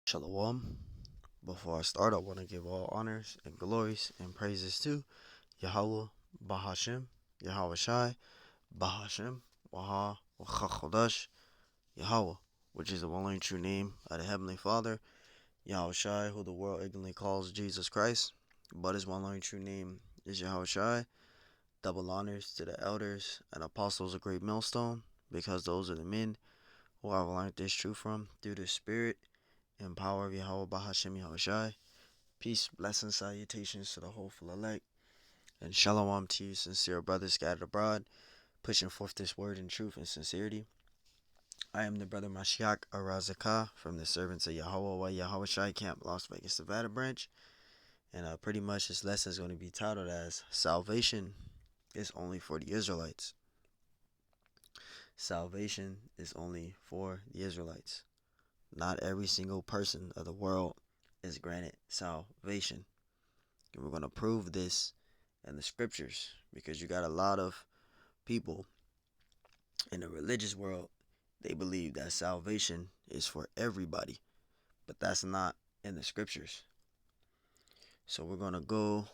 Shalom. Before I start, I want to give all honors and glories and praises to Yahweh, Bahashem, Yahweh Shai, Bahashem, Waha, Wachachodash, Yahweh, which is the one and true name of the Heavenly Father, Yahweh Shai, who the world ignorantly calls Jesus Christ, but his one and true name is Yahweh Shai. Double honors to the elders and apostles of Great Millstone, because those are the men who I've learned this truth from through the Spirit and power of Yahweh Bahashem Yahweh Shai. Peace, blessings, salutations to the hopeful elect, and shalom to you, sincere brothers scattered abroad, pushing forth this word in truth and sincerity. I am the brother Mashiach Arazakah from the servants of Yahweh Yahweh Shai Camp, Las Vegas, Nevada branch. And pretty much this lesson is going to be titled as Salvation is only for the Israelites. Salvation is only for the Israelites. Not every single person of the world is granted salvation. And we're going to prove this in the scriptures, because you got a lot of people in the religious world, they believe that salvation is for everybody, but that's not in the scriptures. So we're going to go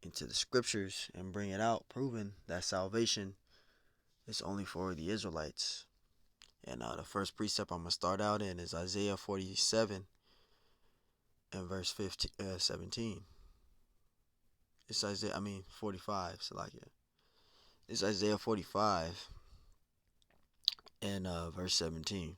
into the scriptures and bring it out, proving that salvation is only for the Israelites. And the first precept I'm going to start out in is Isaiah 47 and verse 17. It's 45, so like it. It's Isaiah 45 and verse 17.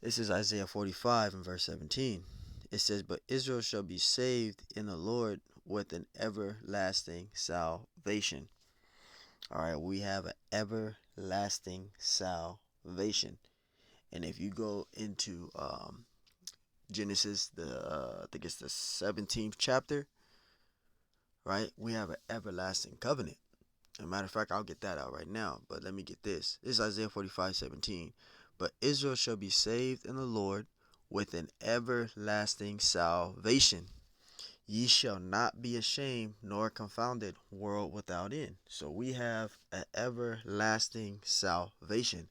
This is Isaiah 45 and verse 17. It says, "But Israel shall be saved in the Lord with an everlasting salvation." All right, we have an everlasting salvation. And if you go into Genesis, I think it's the 17th chapter, right? We have an everlasting covenant. As a matter of fact, I'll get that out right now, but let me get this. This is Isaiah 45:17. "But Israel shall be saved in the Lord with an everlasting salvation. Ye shall not be ashamed nor confounded, world without end." So we have an everlasting salvation.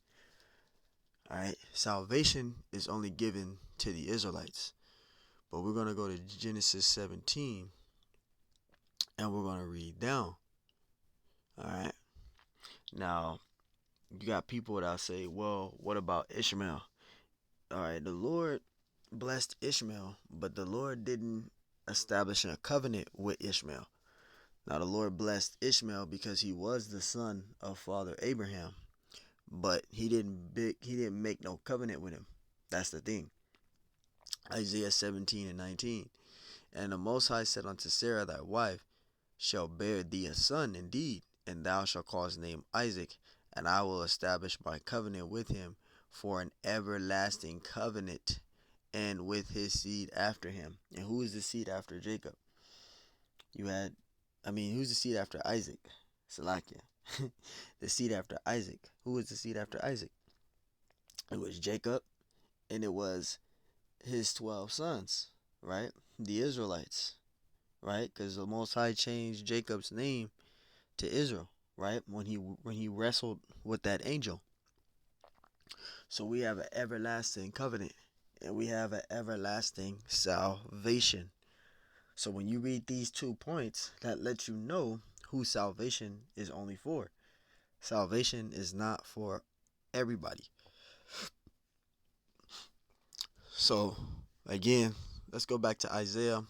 All right, salvation is only given to the Israelites. But we're going to go to Genesis 17 and we're going to read down. All right. Now, you got people that say, well, what about Ishmael? All right, the Lord blessed Ishmael, but the Lord didn't establish a covenant with Ishmael. Now, the Lord blessed Ishmael because he was the son of Father Abraham, but he didn't make no covenant with him. That's the thing. Isaiah 17 and 19. "And the Most High said unto Sarah thy wife, shall bear thee a son indeed, and thou shalt call his name Isaac, and I will establish my covenant with him for an everlasting covenant, and with his seed after him." And who is the seed after Jacob? Who's the seed after Isaac? Salakia. The seed after Isaac. Who was the seed after Isaac? It was Jacob, and it was his 12 sons, right? The Israelites, right? Because the Most High changed Jacob's name to Israel, right? When he wrestled with that angel. So we have an everlasting covenant, and we have an everlasting salvation. So when you read these 2 points, that lets you know who salvation is only for. Salvation is not for everybody. So again, let's go back to Isaiah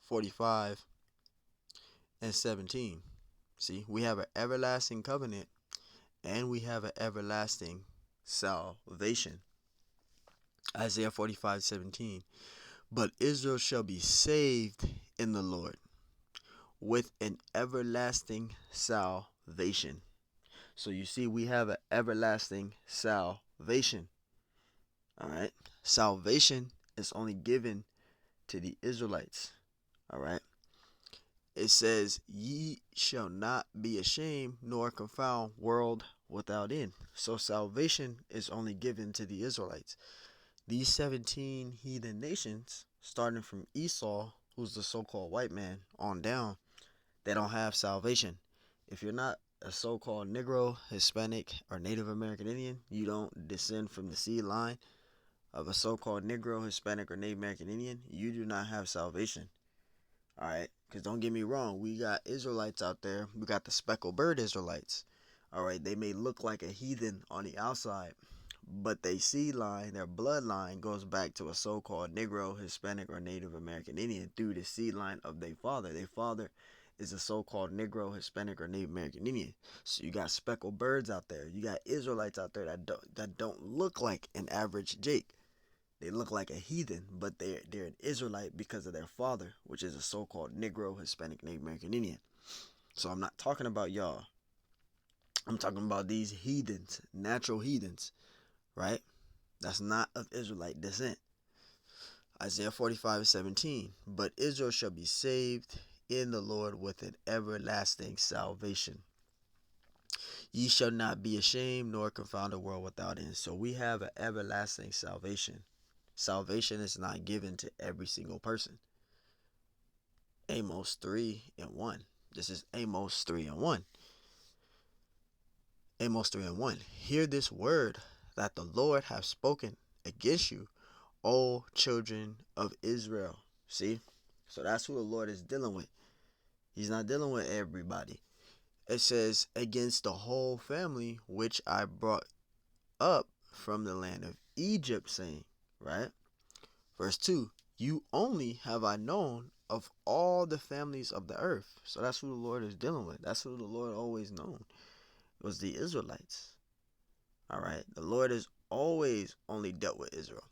45 and 17. See, we have an everlasting covenant and we have an everlasting salvation. Isaiah 45:17. "But Israel shall be saved in the Lord with an everlasting salvation." So you see, we have an everlasting salvation. All right. Salvation is only given to the Israelites. All right. It says, "Ye shall not be ashamed nor confound, world without end." So salvation is only given to the Israelites. These 17 heathen nations, starting from Esau, who's the so-called white man, on down, they don't have salvation. If you're not a so-called Negro, Hispanic, or Native American Indian, you don't descend from the seed line of a so-called Negro, Hispanic, or Native American Indian, you do not have salvation. All right, because don't get me wrong, we got Israelites out there. We got the speckled bird Israelites. All right, they may look like a heathen on the outside, but their seed line, their bloodline goes back to a so-called Negro, Hispanic, or Native American Indian through the seed line of their father. Their father is a so-called Negro, Hispanic, or Native American Indian. So you got speckled birds out there. You got Israelites out there that don't look like an average Jake. They look like a heathen, but they're an Israelite because of their father, which is a so-called Negro, Hispanic, Native American Indian. So I'm not talking about y'all. I'm talking about these heathens, natural heathens, right? That's not of Israelite descent. Isaiah 45:17. But Israel shall be saved in the Lord with an everlasting salvation. Ye shall not be ashamed nor confound the world without end. So we have an everlasting salvation. Salvation is not given to every single person. Amos 3:1. This is Amos 3:1. Amos 3:1. Hear this word that the Lord hath spoken against you, O children of Israel. See? So that's who the Lord is dealing with. He's not dealing with everybody. It says, against the whole family which I brought up from the land of Egypt, saying, right? Verse 2, you only have I known of all the families of the earth. So that's who the Lord is dealing with. That's who the Lord always known. It was the Israelites. All right. The Lord has always only dealt with Israel.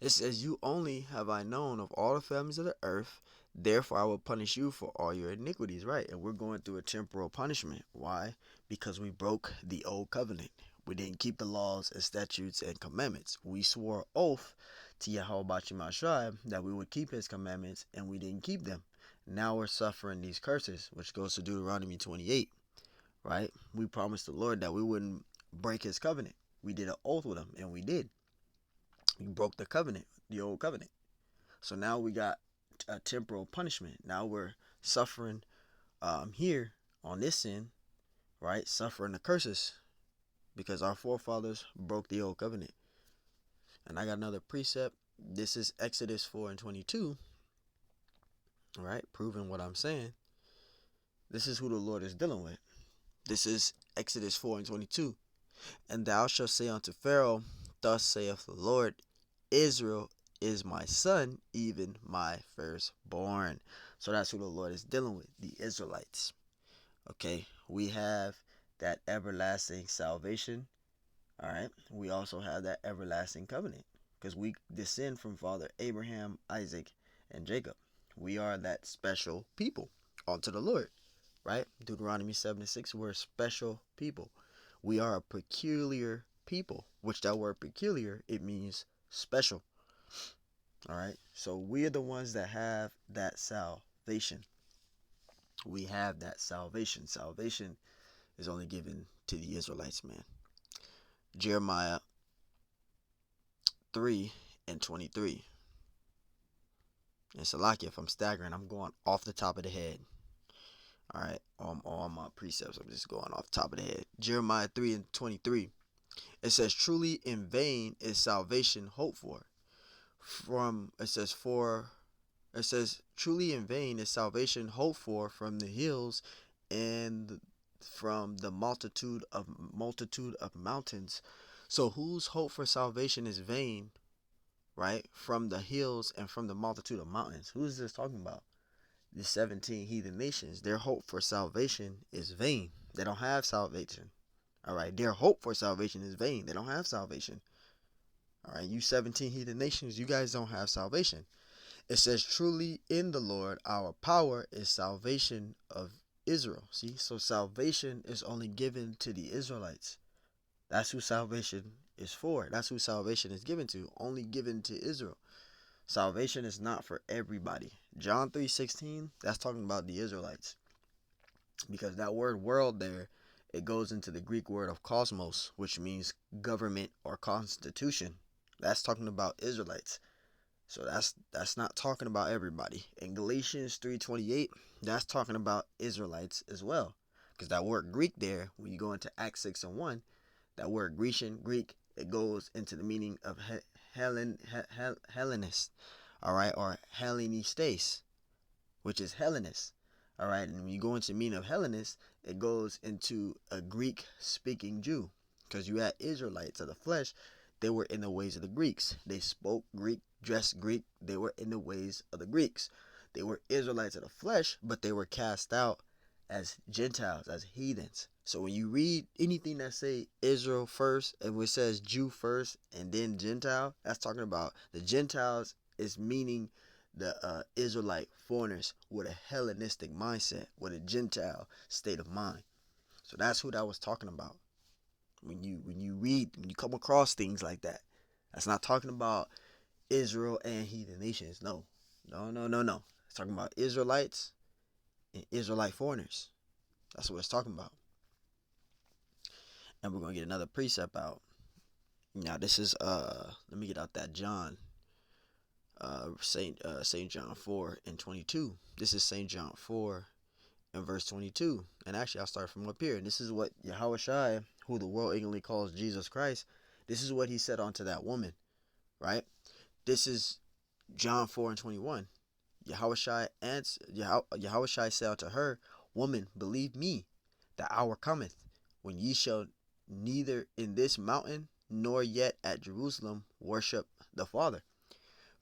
It says, you only have I known of all the families of the earth. Therefore, I will punish you for all your iniquities. Right. And we're going through a temporal punishment. Why? Because we broke the old covenant. We didn't keep the laws and statutes and commandments. We swore oath to Yahweh Shai that we would keep his commandments, and we didn't keep them. Now we're suffering these curses, which goes to Deuteronomy 28. Right? We promised the Lord that we wouldn't break his covenant. We did an oath with him, and we did. We broke the covenant, the old covenant. So now we got a temporal punishment. Now we're suffering here on this sin, right? Suffering the curses because our forefathers broke the old covenant. And I got another precept. This is Exodus 4:22, right? Proving what I'm saying. This is who the Lord is dealing with. This is Exodus 4:22. And thou shalt say unto Pharaoh, thus saith the Lord, Israel is my son, even my firstborn. So that's who the Lord is dealing with, the Israelites. Okay, we have that everlasting salvation. All right, we also have that everlasting covenant because we descend from Father Abraham, Isaac, and Jacob. We are that special people unto the Lord, right? Deuteronomy 7:6, we're a special people. We are a peculiar people, which that word peculiar, it means special. All right, so we are the ones that have that salvation. We have that salvation. Salvation is only given to the Israelites, man. Jeremiah 3:23. And Salaki, if I'm staggering, I'm going off the top of the head. All right, all my precepts, I'm just going off the top of the head. Jeremiah 3:23. It says, truly in vain is salvation hoped for. It says, truly in vain is salvation hoped for from the hills and from the multitude of mountains. So whose hope for salvation is vain, right? From the hills and from the multitude of mountains. Who is this talking about? The 17 heathen nations. Their hope for salvation is vain. They don't have salvation. All right, their hope for salvation is vain. They don't have salvation. All right, you 17 heathen nations, you guys don't have salvation. It says, truly in the Lord, our power is salvation of Israel. See, so salvation is only given to the Israelites. That's who salvation is for. That's who salvation is given to. Only given to Israel. Salvation is not for everybody. John 3:16, that's talking about the Israelites. Because that word world there, it goes into the Greek word of cosmos, which means government or constitution. That's talking about Israelites. So that's not talking about everybody. In Galatians 3:28, that's talking about Israelites as well. Because that word Greek there, when you go into Acts 6:1, that word Greek it goes into the meaning of Hellenist, all right, or Hellenistes, which is Hellenist, all right. And when you go into the meaning of Hellenist, it goes into a Greek-speaking Jew, because you had Israelites of the flesh. They were in the ways of the Greeks. They spoke Greek, dressed Greek. They were in the ways of the Greeks. They were Israelites of the flesh, but they were cast out as Gentiles, as heathens. So when you read anything that say Israel first, and it says Jew first and then Gentile, that's talking about the Gentiles is meaning the Israelite foreigners with a Hellenistic mindset, with a Gentile state of mind. So that's who that was talking about. When you come across things like that, that's not talking about Israel and heathen nations. No. It's talking about Israelites and Israelite foreigners. That's what it's talking about. And we're gonna get another precept out. Now this is let me get out that John. Saint John 4:22. This is Saint John 4 and verse 22. And actually I'll start from up here. And this is what Yahushua, who the world ignorantly calls Jesus Christ, this is what he said unto that woman. Right? This is John 4:21. Yahushua said unto her, Woman, believe me, the hour cometh, when ye shall neither in this mountain nor yet at Jerusalem worship the Father.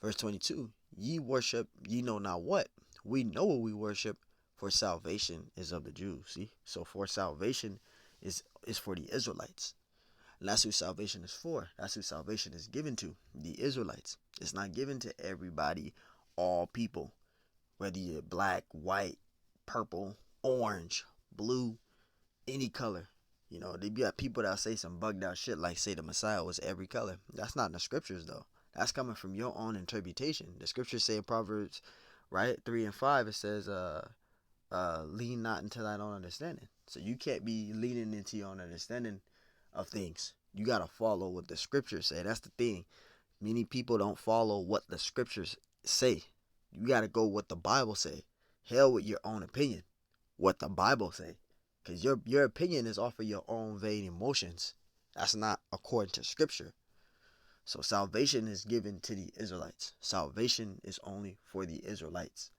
Verse 22, ye worship ye know not what. We know what we worship, for salvation is of the Jews. See? So for salvation is for the Israelites. And that's who salvation is for. That's who salvation is given to, the Israelites. It's not given to everybody, all people. Whether you're black, white, purple, orange, blue, any color. You know, they got people that say some bugged out shit like say the Messiah was every color. That's not in the scriptures though. That's coming from your own interpretation. The scriptures say in Proverbs, right, 3 and 5, it says, lean not into thine own understanding. So you can't be leaning into your own understanding of things. You gotta follow what the scriptures say. That's the thing. Many people don't follow what the scriptures say. You gotta go what the Bible say. Hell with your own opinion. What the Bible say. Because your opinion is off of your own vain emotions. That's not according to scripture. So salvation is given to the Israelites. Salvation is only for the Israelites.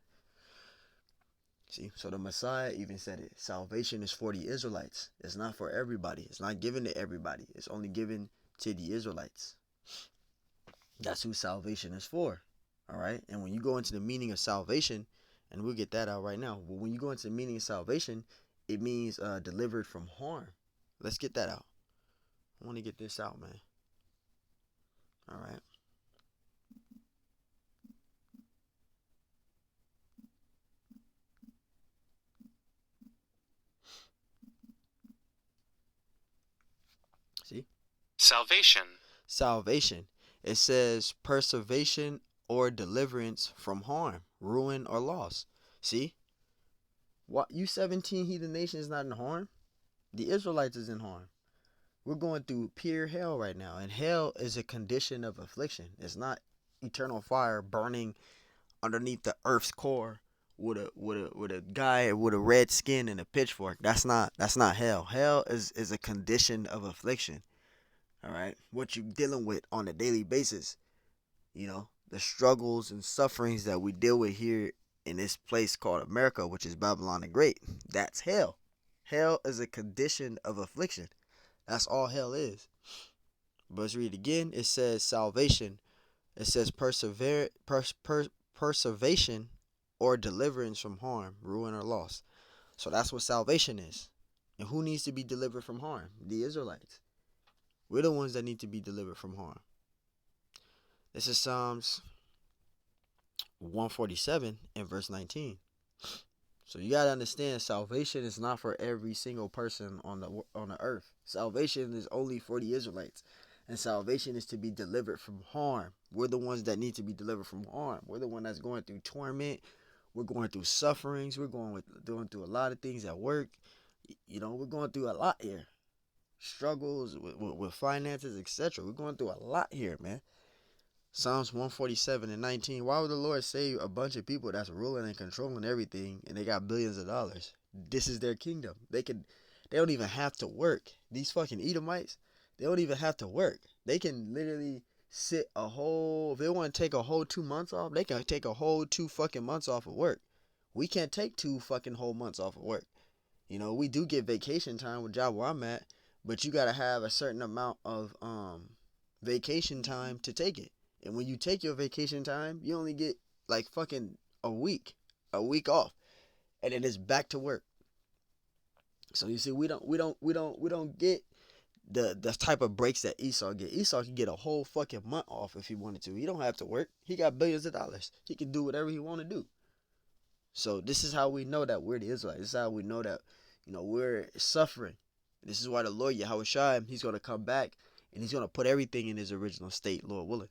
See, so the Messiah even said it. Salvation is for the Israelites. It's not for everybody. It's not given to everybody. It's only given to the Israelites. That's who salvation is for. All right. And when you go into the meaning of salvation, and we'll get that out right now. But when you go into the meaning of salvation, it means delivered from harm. Let's get that out. I want to get this out, man. All right. See? Salvation. It says preservation or deliverance from harm, ruin, or loss. See? What you 17 heathen nations not in harm? The Israelites is in harm. We're going through pure hell right now, and hell is a condition of affliction. It's not eternal fire burning underneath the earth's core with a guy with a red skin and a pitchfork. That's not hell. Hell is a condition of affliction. All right, what you're dealing with on a daily basis. You know, the struggles and sufferings that we deal with here in this place called America, which is Babylon the Great. That's hell. Hell is a condition of affliction. That's all hell is. But let's read it again. It says salvation. It says preservation or deliverance from harm, ruin, or loss. So that's what salvation is. And who needs to be delivered from harm? The Israelites. We're the ones that need to be delivered from harm. This is Psalms 147 and verse 19. So you gotta understand, salvation is not for every single person on the earth. Salvation is only for the Israelites, and salvation is to be delivered from harm. We're the ones that need to be delivered from harm. We're the one that's going through torment. We're going through sufferings. We're going through a lot of things at work. You know, we're going through a lot here. Struggles with finances, etc. We're going through a lot here, man. Psalms 147 and 19. Why would the Lord save a bunch of people that's ruling and controlling everything and they got billions of dollars? This is their kingdom. They don't even have to work. These fucking Edomites, They don't even have to work. They can literally sit a whole, if they want to take a whole 2 months off, they can take a whole 2 fucking months off of work. We can't take 2 fucking whole months off of work. We do get vacation time with job where I'm at, but you gotta have a certain amount of vacation time to take it. And when you take your vacation time, you only get like fucking a week off, and then it's back to work. So you see, we don't get the type of breaks that Esau get. Esau can get a whole fucking month off if he wanted to. He don't have to work. He got billions of dollars. He can do whatever he want to do. So this is how we know that we're the Israelites. This is how we know that we're suffering. This is why the Lord Yahweh Shai, he's gonna come back and he's gonna put everything in his original state, Lord willing.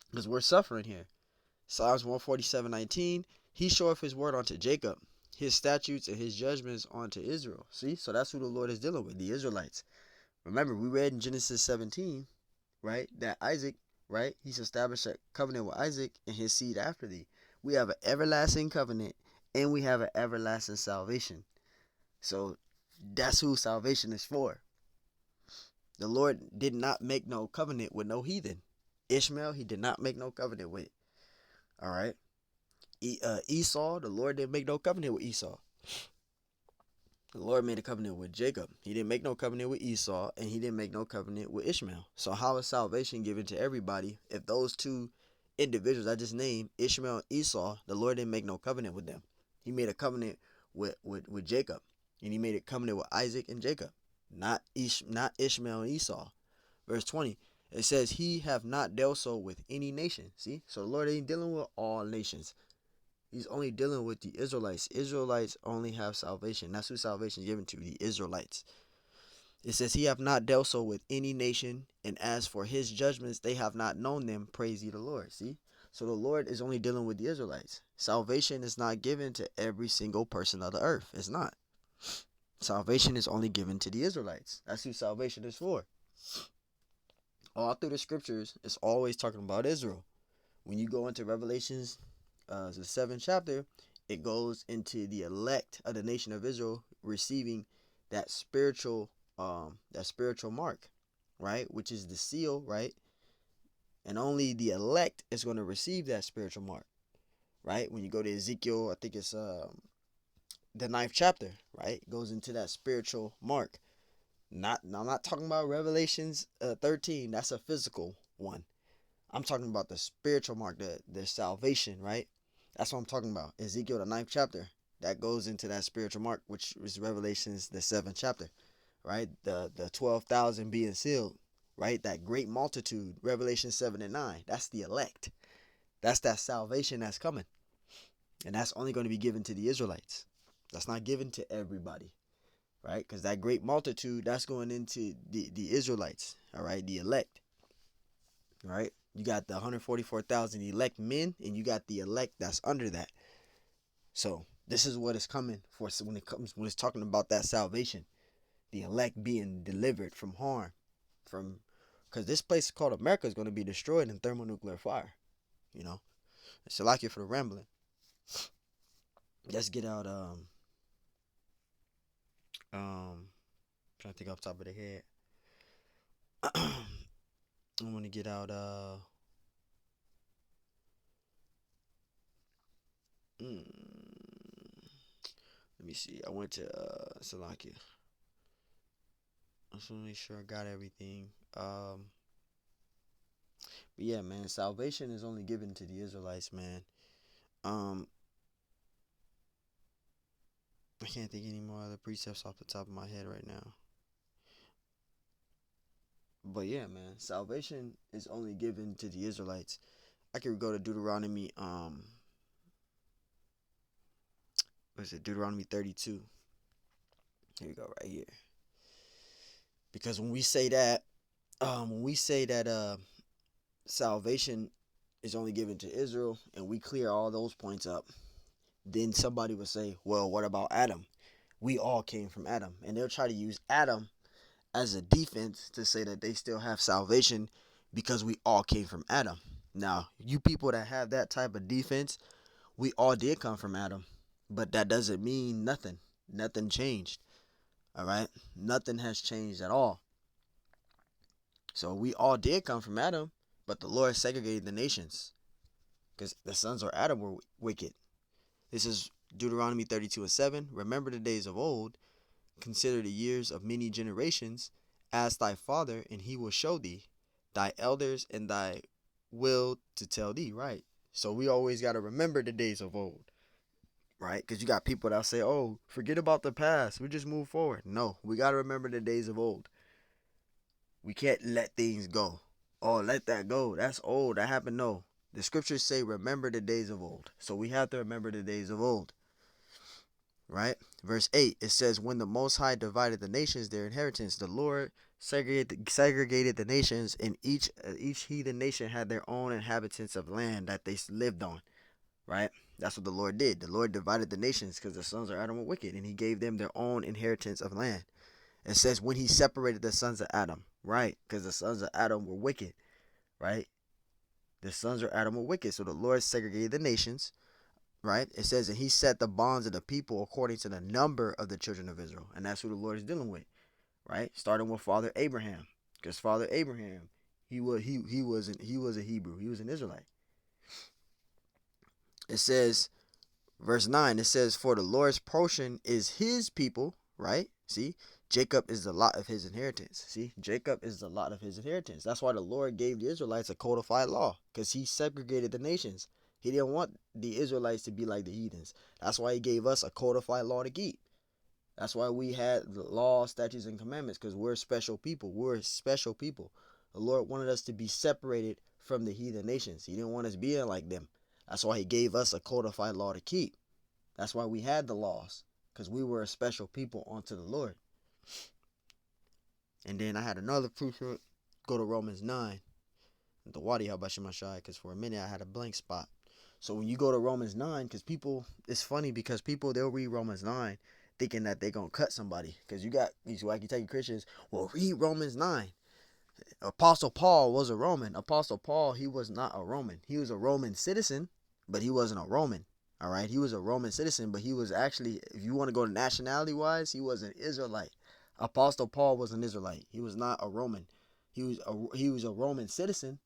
Because we're suffering here. Psalms 147:19, he showeth his word unto Jacob, his statutes and his judgments unto Israel. See? So that's who the Lord is dealing with, the Israelites. Remember, we read in Genesis 17, right, that Isaac, right, he's established a covenant with Isaac and his seed after thee. We have an everlasting covenant and we have an everlasting salvation. So that's who salvation is for. The Lord did not make no covenant with no heathen. Ishmael, he did not make no covenant with. All right. Esau, the Lord didn't make no covenant with Esau. The Lord made a covenant with Jacob. He didn't make no covenant with Esau, and he didn't make no covenant with Ishmael. So how is salvation given to everybody if those two individuals I just named, Ishmael and Esau, the Lord didn't make no covenant with them? He made a covenant with Jacob, and he made a covenant with Isaac and Jacob, not Ishmael and Esau. Verse 20, it says, he have not dealt so with any nation. See? So the Lord ain't dealing with all nations. He's only dealing with the Israelites. Israelites only have salvation. That's who salvation is given to, the Israelites. It says, he have not dealt so with any nation, and as for his judgments, they have not known them. Praise ye the Lord. See? So the Lord is only dealing with the Israelites. Salvation is not given to every single person of the earth. It's not. Salvation is only given to the Israelites. That's who salvation is for. All through the scriptures, it's always talking about Israel. When you go into Revelations, the 7th chapter, it goes into the elect of the nation of Israel receiving that spiritual mark, right? Which is the seal, right? And only the elect is going to receive that spiritual mark, right? When you go to Ezekiel, I think it's the 9th chapter, right? It goes into that spiritual mark. I'm not talking about Revelations 13. That's a physical one. I'm talking about the spiritual mark, the salvation, right? That's what I'm talking about. Ezekiel, the 9th chapter, that goes into that spiritual mark, which is Revelations, the 7th chapter, right? The 12,000 being sealed, right? That great multitude, Revelation 7 and 9. That's the elect. That's that salvation that's coming. And that's only going to be given to the Israelites. That's not given to everybody, right? Because that great multitude, that's going into the Israelites, all right? The elect, right? You got the 144,000 elect men, and you got the elect that's under that. So this is what is coming for when it's talking about that salvation, the elect being delivered from harm, because this place called America is going to be destroyed in thermonuclear fire. It's like it for the rambling. Let's get out. Trying to think off the top of the head. I want to get out. Let me see. I went to Salakia. I just want to make sure I got everything. But yeah, man, salvation is only given to the Israelites, man. I can't think any more other precepts off the top of my head right now. But yeah, man, salvation is only given to the Israelites. I could go to Deuteronomy, what is it? Deuteronomy 32. Here we go, right here. Because when we say that, salvation is only given to Israel, and we clear all those points up, then somebody would say, well, what about Adam? We all came from Adam. And they'll try to use Adam as a defense to say that they still have salvation because we all came from Adam. Now, you people that have that type of defense, we all did come from Adam. But that doesn't mean nothing. Nothing changed. All right? Nothing has changed at all. So we all did come from Adam, but the Lord segregated the nations because the sons of Adam were wicked. This is Deuteronomy 32:7. Remember the days of old, consider the years of many generations. Ask thy father, and he will show thee, thy elders, and thy will to tell thee. Right. So we always got to remember the days of old, right? Because you got people that say, oh, forget about the past. We just move forward. No, we got to remember the days of old. We can't let things go. Oh, let that go. That's old. That happened. No. The scriptures say, remember the days of old. So we have to remember the days of old. Right? Verse 8, it says, when the Most High divided the nations their inheritance, the Lord segregated the nations, and each heathen nation had their own inhabitants of land that they lived on. Right? That's what the Lord did. The Lord divided the nations because the sons of Adam were wicked, and he gave them their own inheritance of land. It says when he separated the sons of Adam, right? Because the sons of Adam were wicked, right? The sons of Adam were wicked. So the Lord segregated the nations, right? It says, and he set the bonds of the people according to the number of the children of Israel. And that's who the Lord is dealing with, right? Starting with Father Abraham. Because Father Abraham, he was a Hebrew. He was an Israelite. It says, verse 9, it says, for the Lord's portion is his people, right? See, Jacob is the lot of his inheritance. See, Jacob is the lot of his inheritance. That's why the Lord gave the Israelites a codified law, because he segregated the nations. He didn't want the Israelites to be like the heathens. That's why he gave us a codified law to keep. That's why we had the law, statutes, and commandments, because we're special people. We're special people. The Lord wanted us to be separated from the heathen nations. He didn't want us being like them. That's why he gave us a codified law to keep. That's why we had the laws, because we were a special people unto the Lord. And then I had another precept. Go to Romans 9. The Wadi Habashimashai, because for a minute I had a blank spot. So when you go to Romans 9, because people, it's funny because people, they'll read Romans 9 thinking that they're going to cut somebody. Because you got these wacky tacky Christians, well, read Romans 9. Apostle Paul was a Roman. Apostle Paul, he was not a Roman. He was a Roman citizen, but he wasn't a Roman. All right, he was a Roman citizen, but he was actually, if you want to go to nationality-wise, he was an Israelite. Apostle Paul was an Israelite. He was not a Roman. He was a Roman citizen,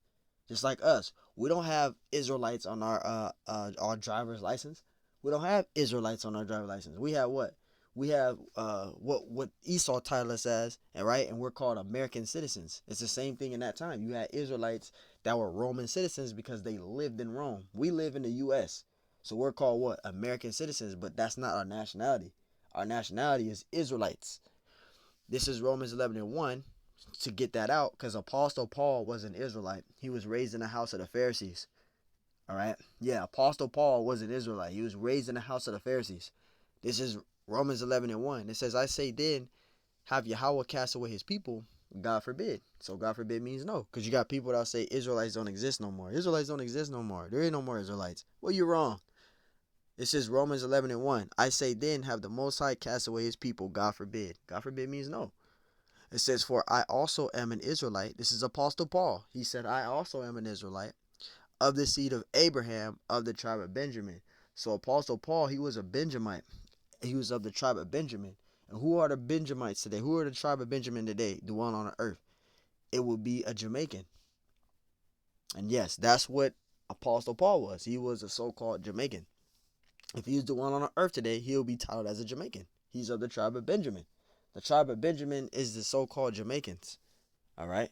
just like us. We don't have Israelites on our driver's license. We don't have Israelites on our driver's license. We have what? We have what Esau titled us as, and right, and we're called American citizens. It's the same thing in that time. You had Israelites that were Roman citizens because they lived in Rome. We live in the U.S., so we're called what? American citizens, but that's not our nationality. Our nationality is Israelites. This is Romans 11:1 to get that out, because Apostle Paul was an Israelite. He was raised in the house of the Pharisees. All right? Yeah, Apostle Paul was an Israelite. He was raised in the house of the Pharisees. This is Romans 11:1. It says, I say then, have Yahweh cast away his people? God forbid. So God forbid means no. Because you got people that say Israelites don't exist no more. Israelites don't exist no more. There ain't no more Israelites. Well, you're wrong. It says Romans 11:1. I say then, have the Most High cast away his people? God forbid. God forbid means no. It says, for I also am an Israelite. This is Apostle Paul. He said, I also am an Israelite of the seed of Abraham of the tribe of Benjamin. So Apostle Paul, he was a Benjamite. He was of the tribe of Benjamin. And who are the Benjamites today? Who are the tribe of Benjamin today? The one on the earth. It would be a Jamaican. And yes, that's what Apostle Paul was. He was a so-called Jamaican. If he's the one on the earth today, he'll be titled as a Jamaican. He's of the tribe of Benjamin. The tribe of Benjamin is the so-called Jamaicans. All right.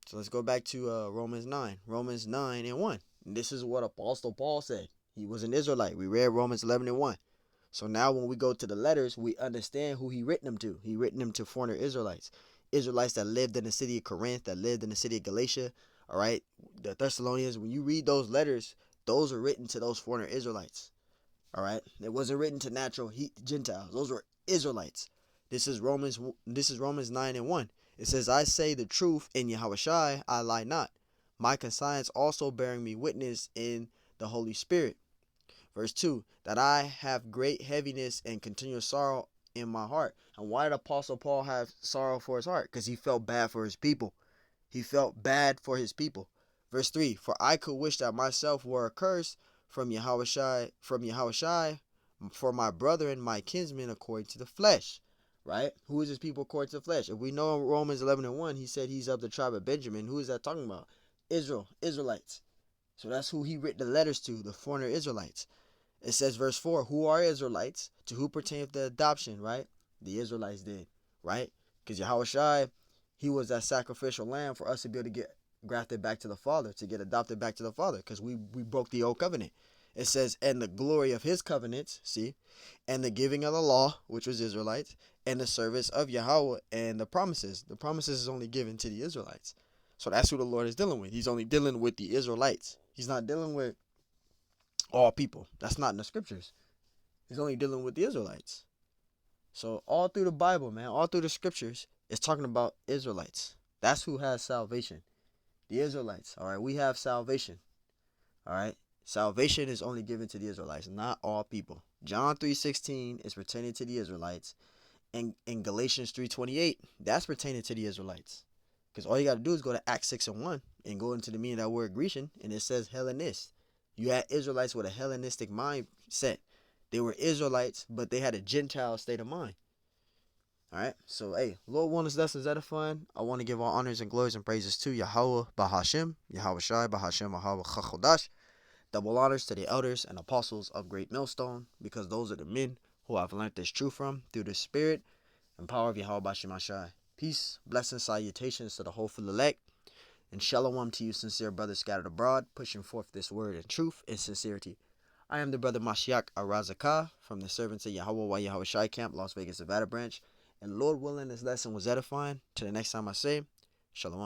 So let's go back to Romans 9. Romans 9:1. And this is what Apostle Paul said. He was an Israelite. We read Romans 11:1. So now when we go to the letters, we understand who he written them to. He written them to foreigner Israelites. Israelites that lived in the city of Corinth, that lived in the city of Galatia. All right. The Thessalonians, when you read those letters, those are written to those foreigner Israelites. All right. It wasn't written to natural Gentiles. Those were Israelites. This is Romans 9:1. It says, I say the truth in Yahushai, I lie not. My conscience also bearing me witness in the Holy Spirit. Verse 2, that I have great heaviness and continual sorrow in my heart. And why did Apostle Paul have sorrow for his heart? Because he felt bad for his people. He felt bad for his people. Verse 3, for I could wish that myself were accursed from Yahushai, for my brethren, my kinsmen, according to the flesh. right? Who is his people according to the flesh? If we know in Romans 11:1, he said he's of the tribe of Benjamin. Who is that talking about? Israel, Israelites. So that's who he writ the letters to, the foreigner Israelites. It says, verse 4, who are Israelites? To who pertaineth the adoption, right? The Israelites did, right? Because Yahushua, he was that sacrificial lamb for us to be able to get grafted back to the Father, to get adopted back to the Father, because we broke the old covenant. It says, and the glory of his covenants, see, and the giving of the law, which was Israelites, and the service of Yahweh, and the promises. The promises is only given to the Israelites. So that's who the Lord is dealing with. He's only dealing with the Israelites. He's not dealing with all people. That's not in the scriptures. He's only dealing with the Israelites. So all through the Bible, man, all through the scriptures, it's talking about Israelites. That's who has salvation. The Israelites. All right, we have salvation. All right, salvation is only given to the Israelites, not all people. John 3:16 is pertaining to the Israelites, and in Galatians 3:28, that's pertaining to the Israelites. Because all you got to do is go to Acts 6:1 and go into the meaning of that word Grecian, and it says Hellenist. You had Israelites with a Hellenistic mindset. They were Israelites, but they had a Gentile state of mind. All right, so hey, Lord want us lessons edifying. I want to give all honors and glories and praises to Yahweh Bahashem, Yahweh Shai Bahashem, Yahweh Chachodash. Double honors to the elders and apostles of Great Millstone, because those are the men who I've learned this truth from through the spirit and power of Yahweh Bashim Shai. Peace, blessings, salutations to the hopeful elect, and shalom to you, sincere brothers scattered abroad, pushing forth this word in truth and sincerity. I am the brother Mashiach Arazakah from the servants of Yahweh Yahweh Shai Camp, Las Vegas, Nevada branch. And Lord willing, this lesson was edifying. Till the next time I say, shalom.